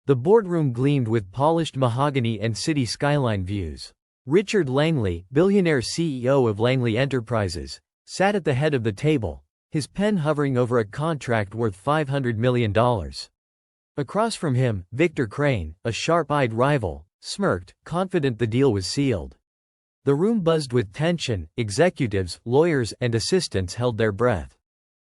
The boardroom gleamed with polished mahogany and city skyline views. Richard Langley, billionaire CEO of Langley Enterprises, sat at the head of the table, his pen hovering over a contract worth $500 million. Across from him, Victor Crane, a sharp-eyed rival, smirked, confident the deal was sealed. The room buzzed with tension. Executives, lawyers, and assistants held their breath.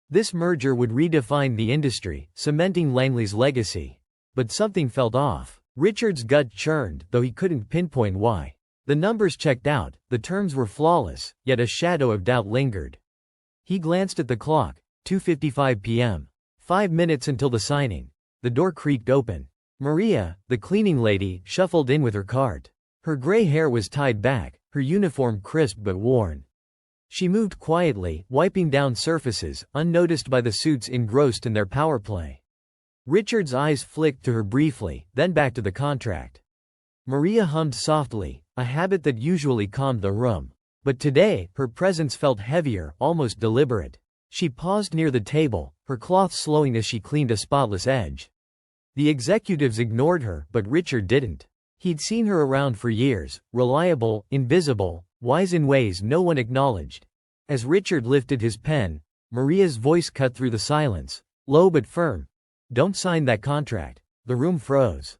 This merger would redefine the industry, cementing Langley's legacy. But something felt off. Richard's gut churned, though he couldn't pinpoint why. The numbers checked out, the terms were flawless, yet a shadow of doubt lingered. He glanced at the clock, 2:55 p.m. 5 minutes until the signing. The door creaked open. Maria, the cleaning lady, shuffled in with her cart. Her gray hair was tied back, her uniform crisp but worn. She moved quietly, wiping down surfaces, unnoticed by the suits engrossed in their power play. Richard's eyes flicked to her briefly, then back to the contract. Maria hummed softly, a habit that usually calmed the room. But today, her presence felt heavier, almost deliberate. She paused near the table, her cloth slowing as she cleaned a spotless edge. The executives ignored her, but Richard didn't. He'd seen her around for years, reliable, invisible, wise in ways no one acknowledged. As Richard lifted his pen, Maria's voice cut through the silence, low but firm. "Don't sign that contract." The room froze.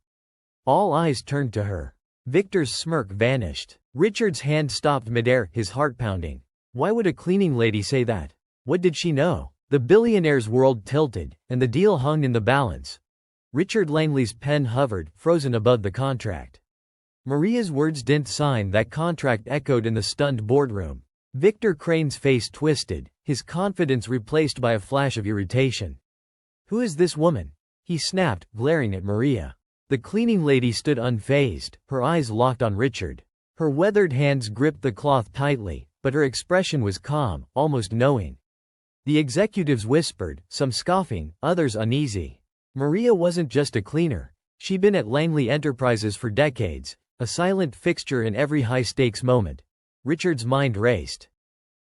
All eyes turned to her. Victor's smirk vanished. Richard's hand stopped midair, his heart pounding. Why would a cleaning lady say that? What did she know? The billionaire's world tilted, and the deal hung in the balance. Richard Langley's pen hovered, frozen above the contract. Maria's words didn't sign that contract echoed in the stunned boardroom. Victor Crane's face twisted, his confidence replaced by a flash of irritation. "Who is this woman?" he snapped, glaring at Maria. The cleaning lady stood unfazed, her eyes locked on Richard. Her weathered hands gripped the cloth tightly, but her expression was calm, almost knowing. The executives whispered, some scoffing, others uneasy. Maria wasn't just a cleaner. She'd been at Langley Enterprises for decades, a silent fixture in every high-stakes moment. Richard's mind raced.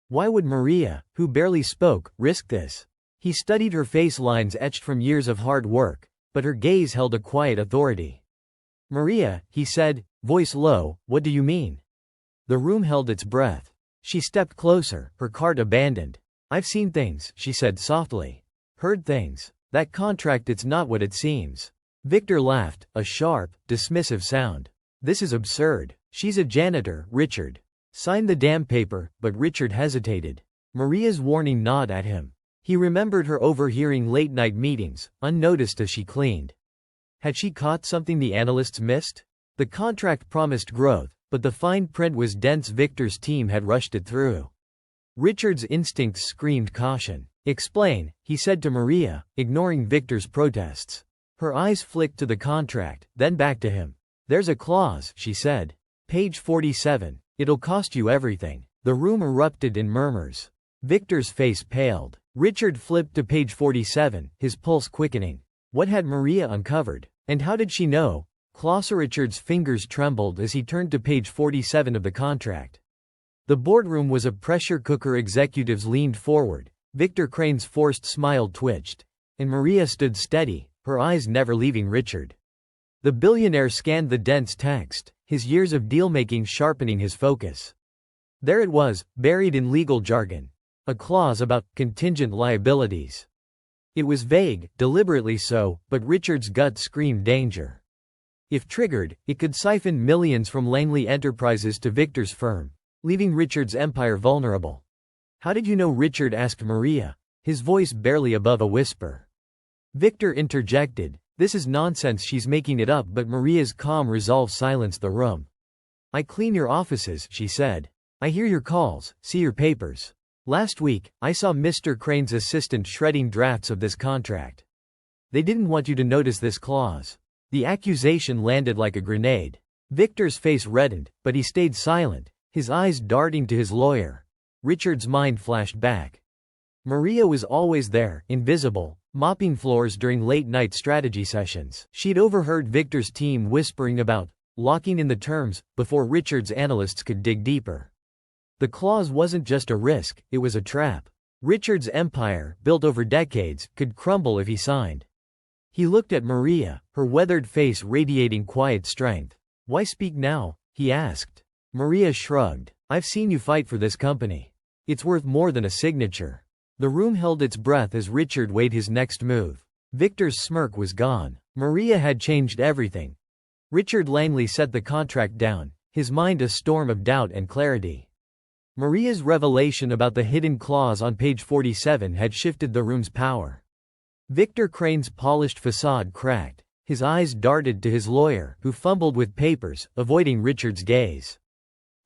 Why would Maria, who barely spoke, risk this? He studied her face lines etched from years of hard work, but her gaze held a quiet authority. "Maria," he said, voice low, "what do you mean?" The room held its breath. She stepped closer, her cart abandoned. "I've seen things," she said softly. "Heard things. That contract, it's not what it seems." Victor laughed, a sharp, dismissive sound. "This is absurd. She's a janitor, Richard. Sign the damn paper." But Richard hesitated. Maria's warning gnawed at him. He remembered her overhearing late-night meetings, unnoticed as she cleaned. Had she caught something the analysts missed? The contract promised growth, but the fine print was dense. Victor's team had rushed it through. Richard's instincts screamed caution. "Explain," he said to Maria, ignoring Victor's protests. Her eyes flicked to the contract, then back to him. "There's a clause," she said. "Page 47. It'll cost you everything." The room erupted in murmurs. Victor's face paled. Richard flipped to page 47, his pulse quickening. What had Maria uncovered? And how did she know? Richard's fingers trembled as he turned to page 47 of the contract. The boardroom was a pressure cooker. Executives leaned forward. Victor Crane's forced smile twitched. And Maria stood steady, her eyes never leaving Richard. The billionaire scanned the dense text, his years of deal-making sharpening his focus. There it was, buried in legal jargon. A clause about contingent liabilities. It was vague, deliberately so, but Richard's gut screamed danger. If triggered, it could siphon millions from Langley Enterprises to Victor's firm, leaving Richard's empire vulnerable. "How did you know?" Richard asked Maria, his voice barely above a whisper. Victor interjected, "This is nonsense, she's making it up." But Maria's calm resolve silenced the room. "I clean your offices," she said. "I hear your calls, see your papers. Last week, I saw Mr. Crane's assistant shredding drafts of this contract. They didn't want you to notice this clause." The accusation landed like a grenade. Victor's face reddened, but he stayed silent, his eyes darting to his lawyer. Richard's mind flashed back. Maria was always there, invisible, mopping floors during late-night strategy sessions. She'd overheard Victor's team whispering about locking in the terms before Richard's analysts could dig deeper. The clause wasn't just a risk, it was a trap. Richard's empire, built over decades, could crumble if he signed. He looked at Maria, her weathered face radiating quiet strength. "Why speak now?" he asked. Maria shrugged. "I've seen you fight for this company. It's worth more than a signature." The room held its breath as Richard weighed his next move. Victor's smirk was gone. Maria had changed everything. Richard Langley set the contract down, his mind a storm of doubt and clarity. Maria's revelation about the hidden clause on page 47 had shifted the room's power. Victor Crane's polished facade cracked. His eyes darted to his lawyer, who fumbled with papers, avoiding Richard's gaze.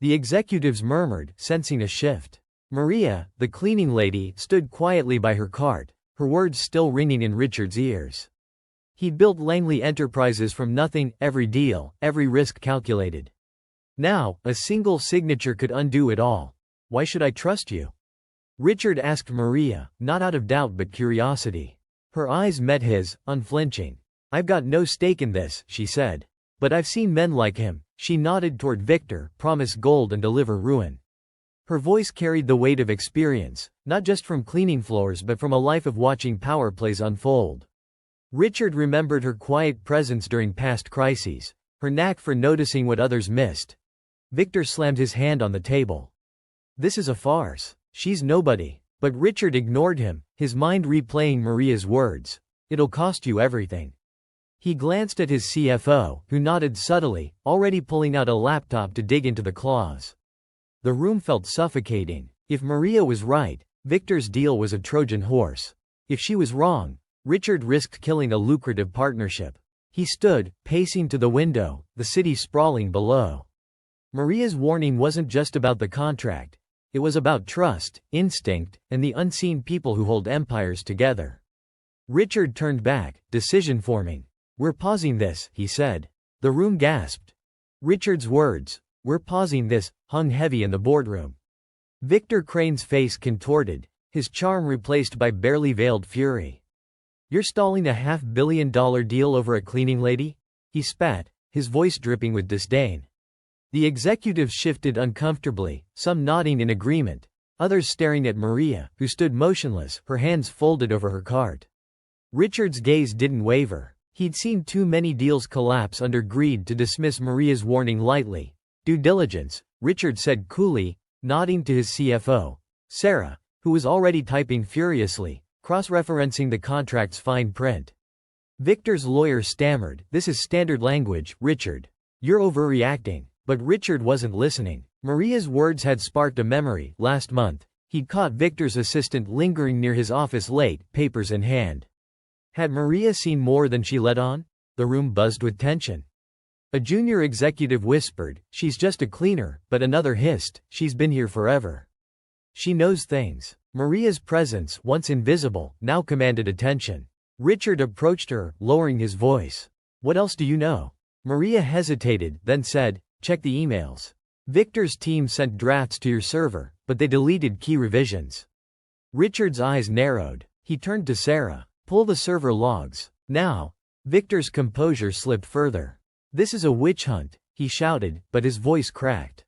The executives murmured, sensing a shift. Maria, the cleaning lady, stood quietly by her cart, her words still ringing in Richard's ears. He'd built Langley Enterprises from nothing, every deal, every risk calculated. Now, a single signature could undo it all. "Why should I trust you?" Richard asked Maria, not out of doubt but curiosity. Her eyes met his, unflinching. "I've got no stake in this," she said. "But I've seen men like him." She nodded toward Victor, promise gold and deliver ruin. Her voice carried the weight of experience, not just from cleaning floors but from a life of watching power plays unfold. Richard remembered her quiet presence during past crises, her knack for noticing what others missed. Victor slammed his hand on the table. "This is a farce. She's nobody." But Richard ignored him, his mind replaying Maria's words. "It'll cost you everything." He glanced at his CFO, who nodded subtly, already pulling out a laptop to dig into the clause. The room felt suffocating. If Maria was right, Victor's deal was a Trojan horse. If she was wrong, Richard risked killing a lucrative partnership. He stood, pacing to the window, the city sprawling below. Maria's warning wasn't just about the contract. It was about trust, instinct, and the unseen people who hold empires together. Richard turned back, decision forming. "We're pausing this," he said. The room gasped. Richard's words, "We're pausing this," hung heavy in the boardroom. Victor Crane's face contorted, his charm replaced by barely veiled fury. "You're stalling a $500 million deal over a cleaning lady?" He spat, his voice dripping with disdain. The executives shifted uncomfortably, some nodding in agreement, others staring at Maria, who stood motionless, her hands folded over her cart. Richard's gaze didn't waver. He'd seen too many deals collapse under greed to dismiss Maria's warning lightly. "Due diligence," Richard said coolly, nodding to his CFO, Sarah, who was already typing furiously, cross-referencing the contract's fine print. Victor's lawyer stammered, "This is standard language, Richard. You're overreacting." But Richard wasn't listening. Maria's words had sparked a memory. Last month, he'd caught Victor's assistant lingering near his office late, papers in hand. Had Maria seen more than she let on? The room buzzed with tension. A junior executive whispered, "She's just a cleaner," but another hissed, "She's been here forever. She knows things." Maria's presence, once invisible, now commanded attention. Richard approached her, lowering his voice. "What else do you know?" Maria hesitated, then said, "Check the emails. Victor's team sent drafts to your server, but they deleted key revisions." Richard's eyes narrowed. He turned to Sarah. "Pull the server logs. Now." Victor's composure slipped further. "This is a witch hunt," he shouted, but his voice cracked.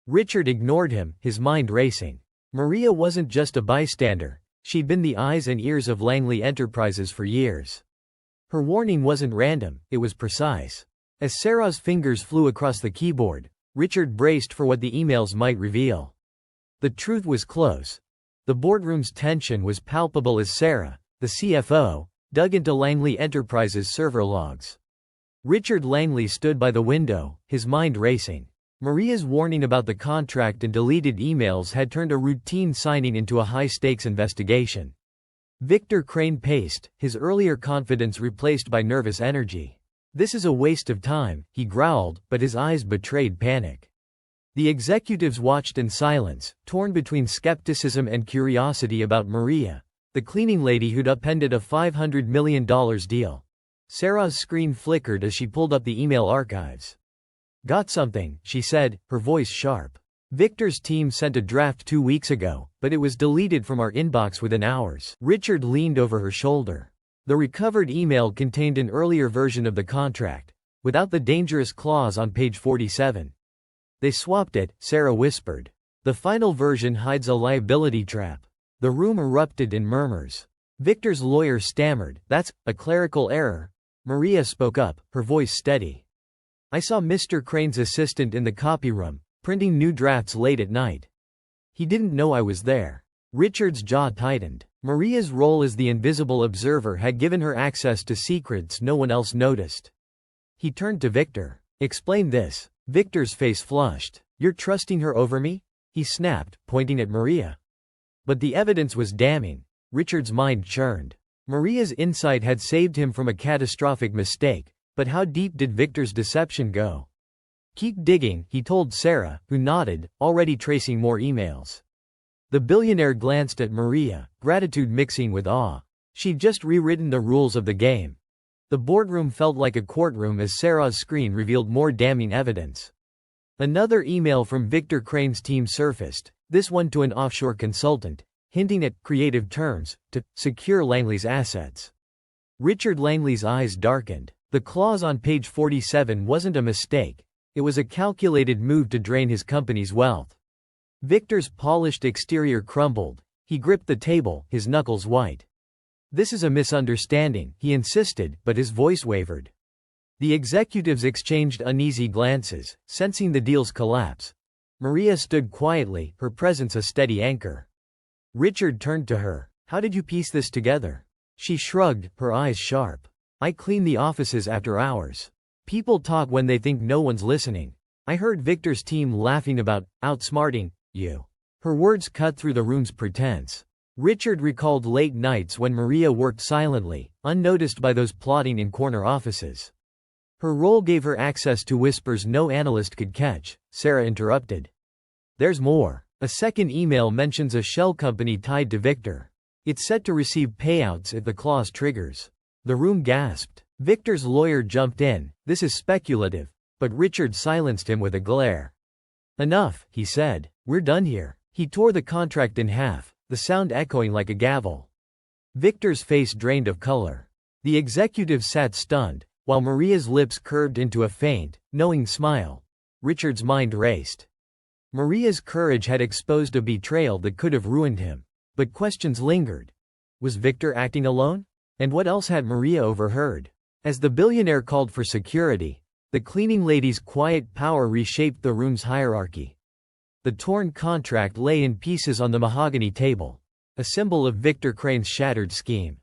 Richard ignored him, his mind racing. Maria wasn't just a bystander. She'd been the eyes and ears of Langley Enterprises for years. Her warning wasn't random, it was precise. As Sarah's fingers flew across the keyboard, Richard braced for what the emails might reveal. The truth was close. The boardroom's tension was palpable as Sarah, the CFO, dug into Langley Enterprises' server logs. Richard Langley stood by the window, his mind racing. Maria's warning about the contract and deleted emails had turned a routine signing into a high-stakes investigation. Victor Crane paced, his earlier confidence replaced by nervous energy. "This is a waste of time," he growled, but his eyes betrayed panic. The executives watched in silence, torn between skepticism and curiosity about Maria, the cleaning lady who'd upended a $500 million deal. Sarah's screen flickered as she pulled up the email archives. "Got something," she said, her voice sharp. "Victor's team sent a draft 2 weeks ago, but it was deleted from our inbox within hours." Richard leaned over her shoulder. The recovered email contained an earlier version of the contract, without the dangerous clause on page 47. "They swapped it," Sarah whispered. "The final version hides a liability trap." The room erupted in murmurs. Victor's lawyer stammered. "That's a clerical error." Maria spoke up, her voice steady. "I saw Mr. Crane's assistant in the copy room, printing new drafts late at night. He didn't know I was there." Richard's jaw tightened. Maria's role as the invisible observer had given her access to secrets no one else noticed. He turned to Victor. "Explain this." Victor's face flushed. "You're trusting her over me?" he snapped, pointing at Maria. But the evidence was damning. Richard's mind churned. Maria's insight had saved him from a catastrophic mistake, but how deep did Victor's deception go? "Keep digging," he told Sarah, who nodded, already tracing more emails. The billionaire glanced at Maria, gratitude mixing with awe. She'd just rewritten the rules of the game. The boardroom felt like a courtroom as Sarah's screen revealed more damning evidence. Another email from Victor Crane's team surfaced, this one to an offshore consultant, hinting at creative terms to secure Langley's assets. Richard Langley's eyes darkened. The clause on page 47 wasn't a mistake. It was a calculated move to drain his company's wealth. Victor's polished exterior crumbled. He gripped the table, his knuckles white. "This is a misunderstanding," he insisted, but his voice wavered. The executives exchanged uneasy glances, sensing the deal's collapse. Maria stood quietly, her presence a steady anchor. Richard turned to her. "How did you piece this together?" She shrugged, her eyes sharp. "I clean the offices after hours. People talk when they think no one's listening. I heard Victor's team laughing about outsmarting you." Her words cut through the room's pretense. Richard recalled late nights when Maria worked silently, unnoticed by those plotting in corner offices. Her role gave her access to whispers no analyst could catch. Sarah interrupted. "There's more." A second email mentions a shell company tied to Victor. It's set to receive payouts if the clause triggers. The room gasped. Victor's lawyer jumped in. "This is speculative," but Richard silenced him with a glare. "Enough," he said. "We're done here." He tore the contract in half, the sound echoing like a gavel. Victor's face drained of color. The executive sat stunned, while Maria's lips curved into a faint, knowing smile. Richard's mind raced. Maria's courage had exposed a betrayal that could have ruined him. But questions lingered. Was Victor acting alone? And what else had Maria overheard? As the billionaire called for security, the cleaning lady's quiet power reshaped the room's hierarchy. The torn contract lay in pieces on the mahogany table, a symbol of Victor Crane's shattered scheme.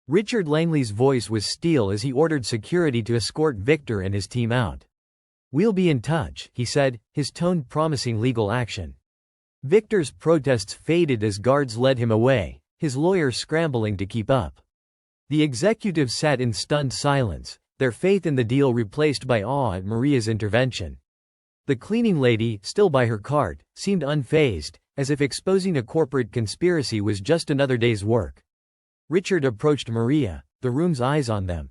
Richard Langley's voice was steel as he ordered security to escort Victor and his team out. "We'll be in touch," he said, his tone promising legal action. Victor's protests faded as guards led him away, his lawyer scrambling to keep up. The executives sat in stunned silence, their faith in the deal replaced by awe at Maria's intervention. The cleaning lady, still by her cart, seemed unfazed, as if exposing a corporate conspiracy was just another day's work. Richard approached Maria, the room's eyes on them.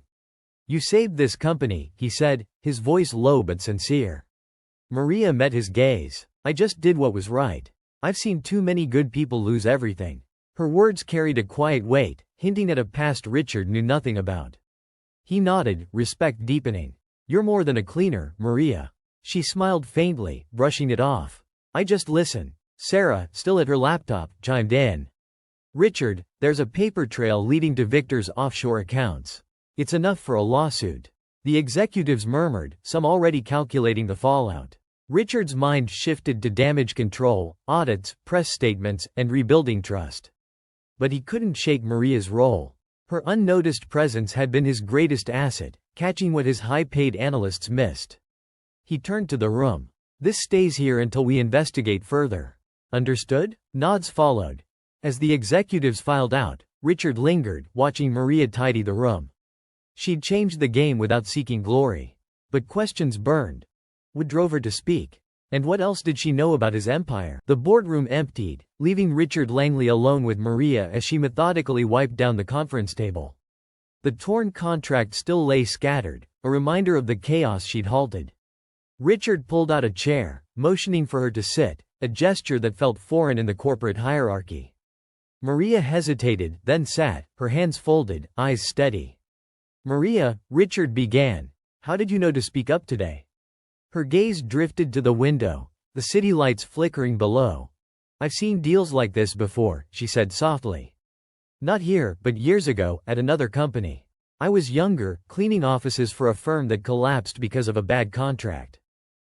"You saved this company," he said, his voice low but sincere. Maria met his gaze. "I just did what was right. I've seen too many good people lose everything." Her words carried a quiet weight, hinting at a past Richard knew nothing about. He nodded, respect deepening. "You're more than a cleaner, Maria." She smiled faintly, brushing it off. "I just listen." Sarah, still at her laptop, chimed in. "Richard, there's a paper trail leading to Victor's offshore accounts. It's enough for a lawsuit." The executives murmured, some already calculating the fallout. Richard's mind shifted to damage control, audits, press statements, and rebuilding trust. But he couldn't shake Maria's role. Her unnoticed presence had been his greatest asset, catching what his high-paid analysts missed. He turned to the room. "This stays here until we investigate further. Understood?" Nods followed. As the executives filed out, Richard lingered, watching Maria tidy the room. She'd changed the game without seeking glory. But questions burned. What drove her to speak? And what else did she know about his empire? The boardroom emptied, leaving Richard Langley alone with Maria as she methodically wiped down the conference table. The torn contract still lay scattered, a reminder of the chaos she'd halted. Richard pulled out a chair, motioning for her to sit, a gesture that felt foreign in the corporate hierarchy. Maria hesitated, then sat, her hands folded, eyes steady. "Maria," Richard began, "how did you know to speak up today?" Her gaze drifted to the window, the city lights flickering below. "I've seen deals like this before," she said softly. Not here, but years ago, at another company. I was younger, cleaning offices for a firm that collapsed because of a bad contract.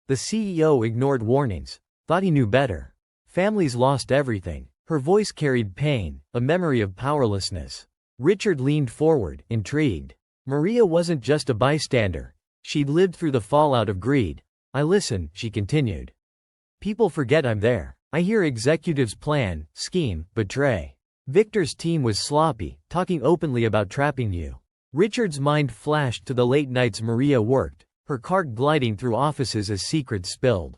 The CEO ignored warnings, thought he knew better. Families lost everything. Her voice carried pain, a memory of powerlessness. Richard leaned forward, intrigued. Maria wasn't just a bystander. She'd lived through the fallout of greed. I listen, she continued. People forget I'm there. I hear executives plan, scheme, betray. Victor's team was sloppy, talking openly about trapping you. Richard's mind flashed to the late nights Maria worked, her cart gliding through offices as secrets spilled.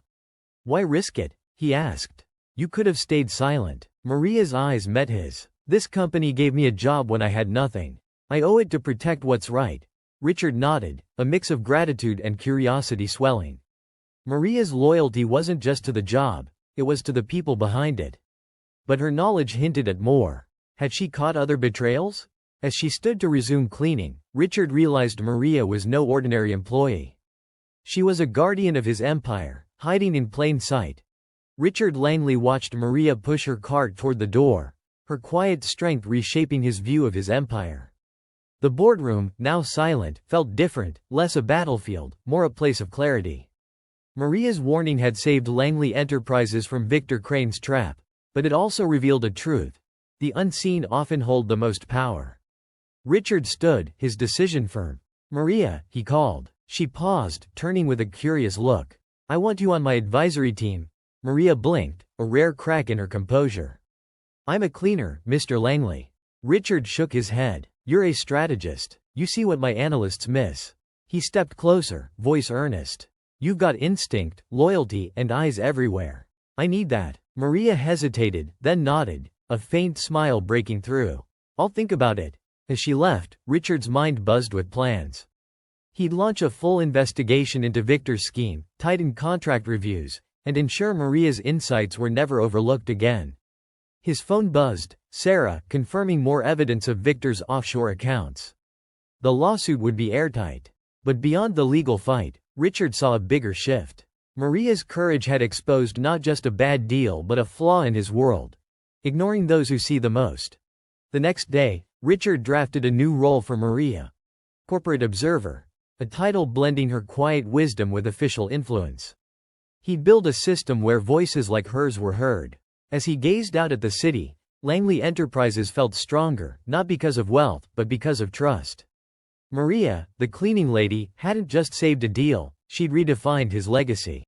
Why risk it? He asked. You could have stayed silent. Maria's eyes met his. This company gave me a job when I had nothing. I owe it to protect what's right. Richard nodded, a mix of gratitude and curiosity swelling. Maria's loyalty wasn't just to the job, it was to the people behind it. But her knowledge hinted at more. Had she caught other betrayals? As she stood to resume cleaning, Richard realized Maria was no ordinary employee. She was a guardian of his empire, hiding in plain sight. Richard Langley watched Maria push her cart toward the door, her quiet strength reshaping his view of his empire. The boardroom, now silent, felt different, less a battlefield, more a place of clarity. Maria's warning had saved Langley Enterprises from Victor Crane's trap, but it also revealed a truth. The unseen often hold the most power. Richard stood, his decision firm. Maria, he called. She paused, turning with a curious look. I want you on my advisory team. Maria blinked, a rare crack in her composure. I'm a cleaner, Mr. Langley. Richard shook his head. You're a strategist. You see what my analysts miss. He stepped closer, voice earnest. You've got instinct, loyalty, and eyes everywhere. I need that. Maria hesitated, then nodded, a faint smile breaking through. I'll think about it. As she left, Richard's mind buzzed with plans. He'd launch a full investigation into Victor's scheme, tighten contract reviews, and ensure Maria's insights were never overlooked again. His phone buzzed, Sarah, confirming more evidence of Victor's offshore accounts. The lawsuit would be airtight. But beyond the legal fight, Richard saw a bigger shift. Maria's courage had exposed not just a bad deal but a flaw in his world. Ignoring those who see the most. The next day, Richard drafted a new role for Maria. Corporate Observer. A title blending her quiet wisdom with official influence. He'd build a system where voices like hers were heard. As he gazed out at the city, Langley Enterprises felt stronger, not because of wealth, but because of trust. Maria, the cleaning lady, hadn't just saved a deal, she'd redefined his legacy.